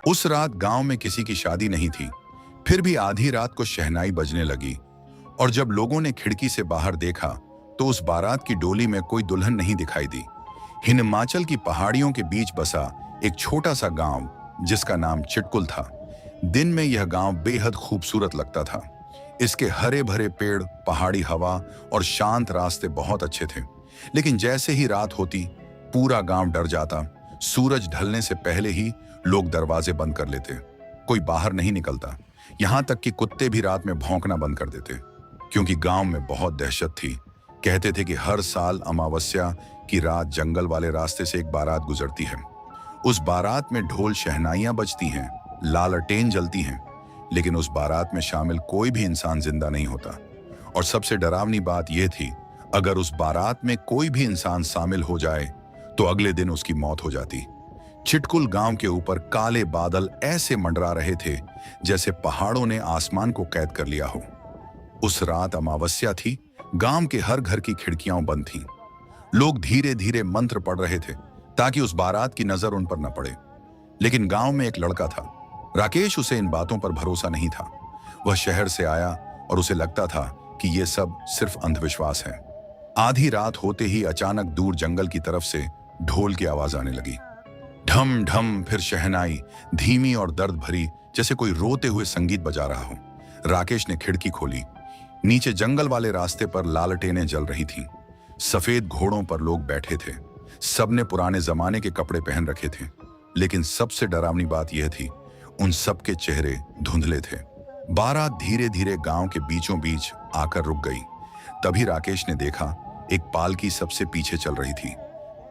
उस रात गांव में किसी की शादी नहीं थी। फिर भी आधी रात को शहनाई बजने लगी और जब लोगों ने खिड़की से बाहर देखा तो उस बारात की डोली में कोई दुल्हन नहीं दिखाई दी। हिमाचल की पहाड़ियों के बीच बसा एक छोटा सा गांव जिसका नाम चिटकुल था। दिन में यह गांव बेहद खूबसूरत लगता था। इसके हरे भरे पेड़, पहाड़ी हवा और शांत रास्ते बहुत अच्छे थे। लेकिन जैसे ही रात होती पूरा गांव डर जाता। सूरज ढलने से पहले ही लोग दरवाजे बंद कर लेते। कोई बाहर नहीं निकलता। यहां तक कि कुत्ते भी रात में भौंकना बंद कर देते, क्योंकि गांव में बहुत दहशत थी। कहते थे कि हर साल अमावस्या की रात जंगल वाले रास्ते से एक बारात गुजरती है। उस बारात में ढोल शहनाइयां बजती हैं, लालटेन जलती हैं, लेकिन उस बारात में शामिल कोई भी इंसान जिंदा नहीं होता। और सबसे डरावनी बात यह थी, अगर उस बारात में कोई भी इंसान शामिल हो जाए तो अगले दिन उसकी मौत हो जाती। चिटकुल गांव के ऊपर काले बादल ऐसे मंडरा रहे थे जैसे पहाड़ों ने आसमान को कैद कर लिया हो। उस रात अमावस्या थी। गांव के हर घर की खिड़कियां बंद थीं। लोग धीरे धीरे मंत्र पढ़ रहे थे ताकि उस बारात की नजर उन पर न पड़े। लेकिन गांव में एक लड़का था, राकेश। उसे इन बातों पर भरोसा नहीं था। वह शहर से आया और उसे लगता था कि यह सब सिर्फ अंधविश्वास है। आधी रात होते ही अचानक दूर जंगल की तरफ से ढोल की आवाज आने लगी। ढम ढम, फिर शहनाई, धीमी और दर्द भरी, जैसे कोई रोते हुए संगीत बजा रहा हो। राकेश ने खिड़की खोली। नीचे जंगल वाले रास्ते पर लालटेनें जल रही थीं। सफेद घोड़ों पर लोग बैठे थे। सबने पुराने जमाने के कपड़े पहन रखे थे। लेकिन सबसे डरावनी बात यह थी, उन सबके चेहरे धुंधले थे। बारात धीरे धीरे गांव के बीचों बीच आकर रुक गई। तभी राकेश ने देखा, एक पालकी सबसे पीछे चल रही थी।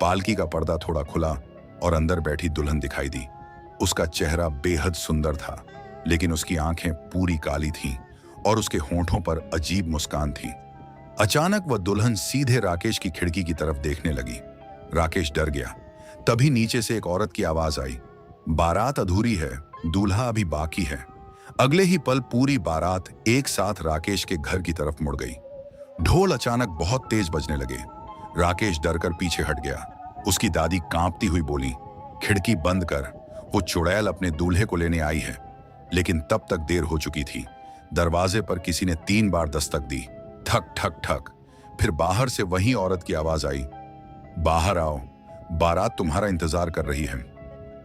पालकी का पर्दा थोड़ा खुला और अंदर बैठी दुल्हन दिखाई दी। उसका चेहरा बेहद सुंदर था, लेकिन उसकी आंखें पूरी काली थीं और उसके होंठों पर अजीब मुस्कान थी। अचानक वह दुल्हन सीधे राकेश की खिड़की की तरफ देखने लगी। राकेश डर गया। तभी नीचे से एक औरत की आवाज आई, बारात अधूरी है, दूल्हा अभी बाकी है। अगले ही पल पूरी बारात एक साथ राकेश के घर की तरफ मुड़ गई। ढोल अचानक बहुत तेज बजने लगे। राकेश डरकर पीछे हट गया। उसकी दादी कांपती हुई बोली, खिड़की बंद कर, वो चुड़ैल अपने दूल्हे को लेने आई है। लेकिन तब तक देर हो चुकी थी। दरवाजे पर किसी ने 3 बार दस्तक दी। ठक ठक ठक। फिर बाहर से वही औरत की आवाज आई, बाहर आओ, बारात तुम्हारा इंतजार कर रही है।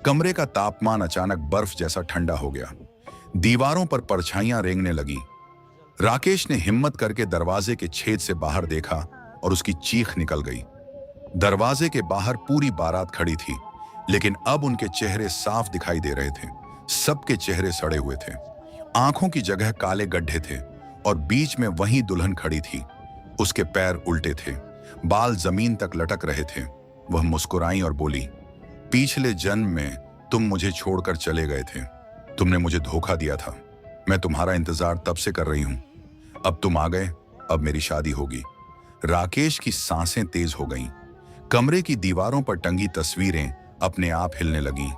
कमरे का तापमान अचानक बर्फ जैसा ठंडा हो गया। दीवारों पर परछाइयां रेंगने लगी। राकेश ने हिम्मत करके दरवाजे के छेद से बाहर देखा और उसकी चीख निकल गई। दरवाजे के बाहर पूरी बारात खड़ी थी, लेकिन अब उनके चेहरे साफ दिखाई दे रहे थे। सबके चेहरे सड़े हुए थे। आंखों की जगह काले गड्ढे थे और बीच में वही दुल्हन खड़ी थी। उसके पैर उल्टे थे, बाल जमीन तक लटक रहे थे। वह मुस्कुराई और बोली, पिछले जन्म में तुम मुझे छोड़कर चले गए थे। तुमने मुझे धोखा दिया था। मैं तुम्हारा इंतजार तब से कर रही हूं। अब तुम आ गए, अब मेरी शादी होगी। राकेश की सांसें तेज हो गईं। कमरे की दीवारों पर टंगी तस्वीरें अपने आप हिलने लगीं।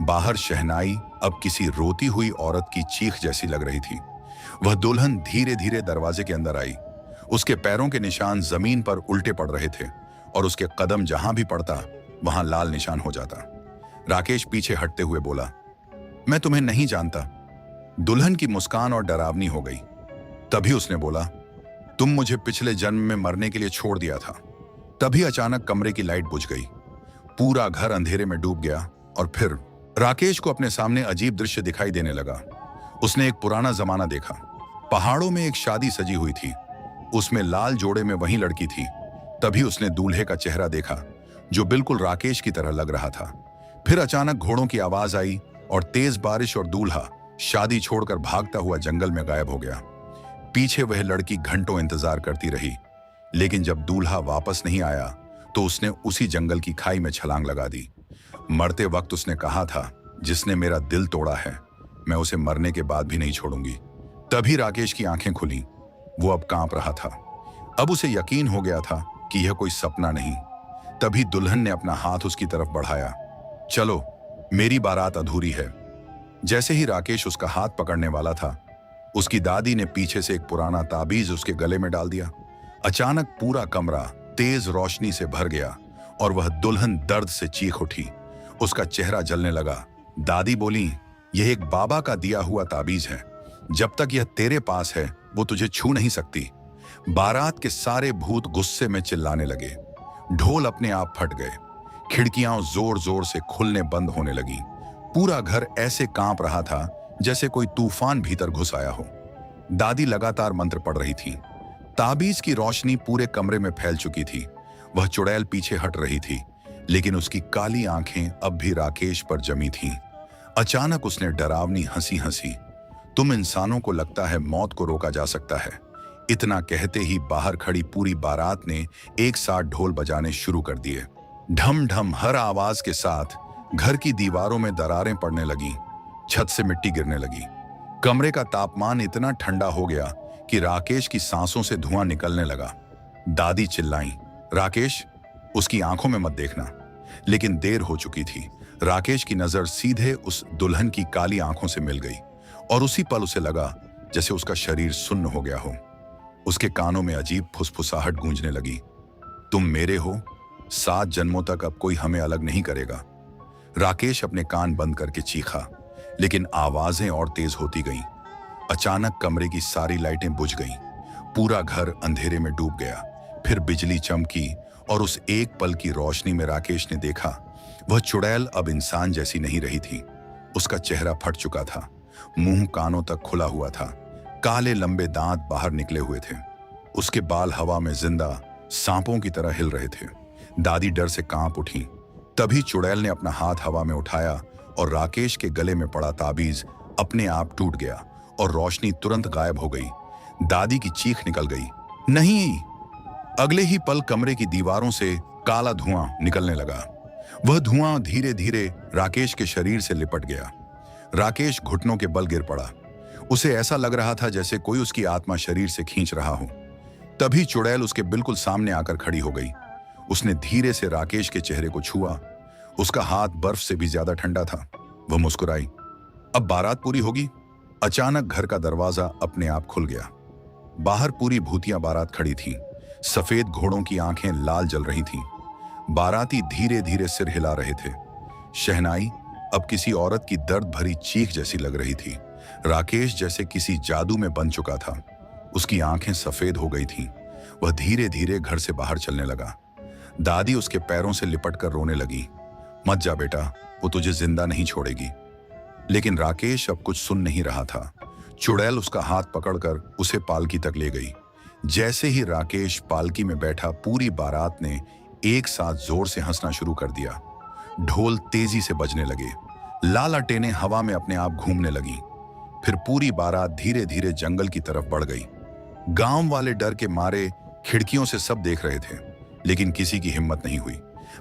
बाहर शहनाई अब किसी रोती हुई औरत की चीख जैसी लग रही थी। वह दुल्हन धीरे धीरे दरवाजे के अंदर आई। उसके पैरों के निशान जमीन पर उल्टे पड़ रहे थे और उसके कदम जहां भी पड़ता वहां लाल निशान हो जाता। राकेश पीछे हटते हुए बोला, मैं तुम्हें नहीं जानता। दुल्हन की मुस्कान और डरावनी हो गई। तभी उसने बोला, तुम मुझे पिछले जन्म में मरने के लिए छोड़ दिया था। तभी अचानक कमरे की लाइट बुझ गई। पूरा घर अंधेरे में डूब गया और फिर राकेश को अपने सामने अजीब दृश्य दिखाई देने लगा। उसने एक पुराना जमाना देखा। पहाड़ों में एक शादी सजी हुई थी। उसमें लाल जोड़े में वही लड़की थी। तभी उसने दूल्हे का चेहरा देखा, जो बिल्कुल राकेश की तरह लग रहा था। फिर अचानक घोड़ों की आवाज आई और तेज बारिश और दूल्हा शादी छोड़कर भागता हुआ जंगल में गायब हो गया। पीछे वह लड़की घंटों इंतजार करती रही, लेकिन जब दूल्हा वापस नहीं आया तो उसने उसी जंगल की खाई में छलांग लगा दी। मरते वक्त उसने कहा था, जिसने मेरा दिल तोड़ा है मैं उसे मरने के बाद भी नहीं छोड़ूंगी। तभी राकेश की आंखें खुली। वो अब कांप रहा था। अब उसे यकीन हो गया था कि यह कोई सपना नहीं। तभी दुल्हन ने अपना हाथ उसकी तरफ बढ़ाया। चलो, मेरी बारात अधूरी है। जैसे ही राकेश उसका हाथ पकड़ने वाला था, उसकी दादी ने पीछे से एक पुराना ताबीज उसके गले में डाल दिया। अचानक पूरा कमरा तेज रोशनी से भर गया और वह दुल्हन दर्द से चीख उठी। उसका चेहरा जलने लगा। दादी बोली, यह एक बाबा का दिया हुआ ताबीज है। जब तक यह तेरे पास है वो तुझे छू नहीं सकती। बारात के सारे भूत गुस्से में चिल्लाने लगे। ढोल अपने आप फट गए। खिड़कियां जोर जोर से खुलने बंद होने लगी। पूरा घर ऐसे कांप रहा था जैसे कोई तूफान भीतर घुस आया हो। दादी लगातार मंत्र पढ़ रही थी। ताबीज की रोशनी पूरे कमरे में फैल चुकी थी। वह चुड़ैल पीछे हट रही थी, लेकिन उसकी काली आंखें अब भी राकेश पर जमी थीं। अचानक उसने डरावनी हंसी हंसी। तुम इंसानों को लगता है मौत को रोका जा सकता है। इतना कहते ही बाहर खड़ी पूरी बारात ने एक साथ ढोल बजाने शुरू कर दिए। ढम ढम हर आवाज के साथ घर की दीवारों में दरारें पड़ने लगी। छत से मिट्टी गिरने लगी। कमरे का तापमान इतना ठंडा हो गया कि राकेश की सांसों से धुआं निकलने लगा। दादी चिल्लाईं, राकेश, उसकी आंखों में मत देखना। लेकिन देर हो चुकी थी। राकेश की नजर सीधे उस दुल्हन की काली आंखों से मिल गई और उसी पल उसे लगा जैसे उसका शरीर सुन्न हो गया हो। उसके कानों में अजीब फुसफुसाहट गूंजने लगी। तुम मेरे हो, 7 जन्मों तक अब कोई हमें अलग नहीं करेगा। राकेश अपने कान बंद करके चीखा, लेकिन आवाजें और तेज होती गईं। अचानक कमरे की सारी लाइटें बुझ गईं। पूरा घर अंधेरे में डूब गया। फिर बिजली चमकी और उस एक पल की रोशनी में राकेश ने देखा वह चुड़ैल अब इंसान जैसी नहीं रही थी। उसका चेहरा फट चुका था। मुंह कानों तक खुला हुआ था। काले लंबे दांत बाहर निकले हुए थे। उसके बाल हवा में जिंदा सांपों की तरह हिल रहे थे। दादी डर से कांप उठी। तभी चुड़ैल ने अपना हाथ हवा में उठाया और राकेश के गले में पड़ा ताबीज अपने आप टूट गया और रोशनी तुरंत गायब हो गई। दादी की चीख निकल गई, नहीं! अगले ही पल कमरे की दीवारों से काला धुआं निकलने लगा। वह धुआं धीरे धीरे राकेश के शरीर से लिपट गया। राकेश घुटनों के बल गिर पड़ा। उसे ऐसा लग रहा था जैसे कोई उसकी आत्मा शरीर से खींच रहा हो। तभी चुड़ैल उसके बिल्कुल सामने आकर खड़ी हो गई। उसने धीरे से राकेश के चेहरे को छुआ। उसका हाथ बर्फ से भी ज्यादा ठंडा था। वह मुस्कुराई, अब बारात पूरी होगी। अचानक घर का दरवाजा अपने आप खुल गया। बाहर पूरी भूतिया बारात खड़ी थी। सफेद घोड़ों की आंखें लाल जल रही थीं। बाराती धीरे धीरे सिर हिला रहे थे। शहनाई अब किसी औरत की दर्द भरी चीख जैसी लग रही थी। राकेश जैसे किसी जादू में बन चुका था। उसकी आंखें सफेद हो गई थीं। वह धीरे धीरे घर से बाहर चलने लगा। दादी उसके पैरों से लिपटकर रोने लगी, मत जा बेटा, वो तुझे जिंदा नहीं छोड़ेगी। लेकिन राकेश अब कुछ सुन नहीं रहा था। चुड़ैल उसका हाथ पकड़कर उसे पालकी तक ले गई। जैसे ही राकेश पालकी में बैठा, पूरी बारात ने एक साथ जोर से हंसना शुरू कर दिया। ढोल तेजी से बजने लगे। लालटेनें हवा में अपने आप घूमने लगी। फिर पूरी बारात धीरे धीरे जंगल की तरफ बढ़ गई। गांव वाले डर के मारे खिड़कियों से सब देख रहे थे, लेकिन किसी की हिम्मत नहीं हुई।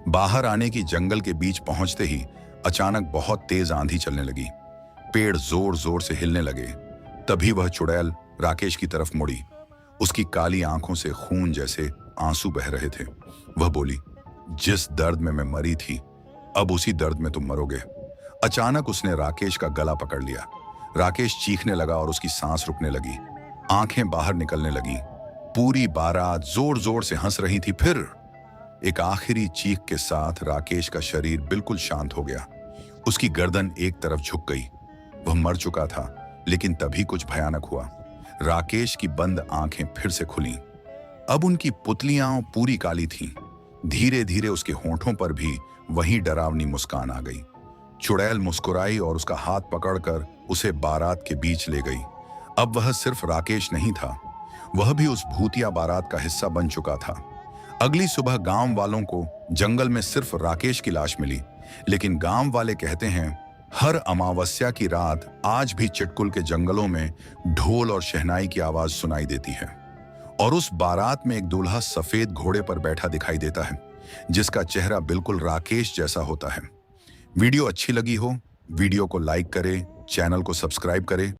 बाहर आने की जंगल के बीच पहुंचते ही अचानक बहुत तेज आंधी चलने लगी। पेड़ जोर जोर से हिलने लगे। तभी वह चुड़ैल राकेश की तरफ मुड़ी। उसकी काली आंखों से खून जैसे आंसू बह रहे थे। वह बोली, जिस दर्द में मैं मरी थी, अब उसी दर्द में तुम मरोगे। अचानक उसने राकेश का गला पकड़ लिया। राकेश चीखने लगा और उसकी सांस रुकने लगी। आंखें बाहर निकलने लगी। पूरी बारात जोर जोर से हंस रही थी। फिर एक आखिरी चीख के साथ राकेश का शरीर बिल्कुल शांत हो गया। उसकी गर्दन एक तरफ झुक गई। वह मर चुका था, लेकिन तभी कुछ भयानक हुआ। राकेश की बंद आंखें फिर से खुलीं। अब उनकी पुतलियां पूरी काली थीं। धीरे धीरे उसके होंठों पर भी वही डरावनी मुस्कान आ गई। चुड़ैल मुस्कुराई और उसका हाथ पकड़कर उसे बारात के बीच ले गई। अब वह सिर्फ राकेश नहीं था, वह भी उस भूतिया बारात का हिस्सा बन चुका था। अगली सुबह गांव वालों को जंगल में सिर्फ राकेश की लाश मिली, लेकिन गांव वाले कहते हैं हर अमावस्या की रात आज भी चिटकुल के जंगलों में ढोल और शहनाई की आवाज सुनाई देती है। और उस बारात में एक दूल्हा सफेद घोड़े पर बैठा दिखाई देता है, जिसका चेहरा बिल्कुल राकेश जैसा होता है। वीडियो अच्छी लगी हो, वीडियो को लाइक करें, चैनल को सब्सक्राइब करें।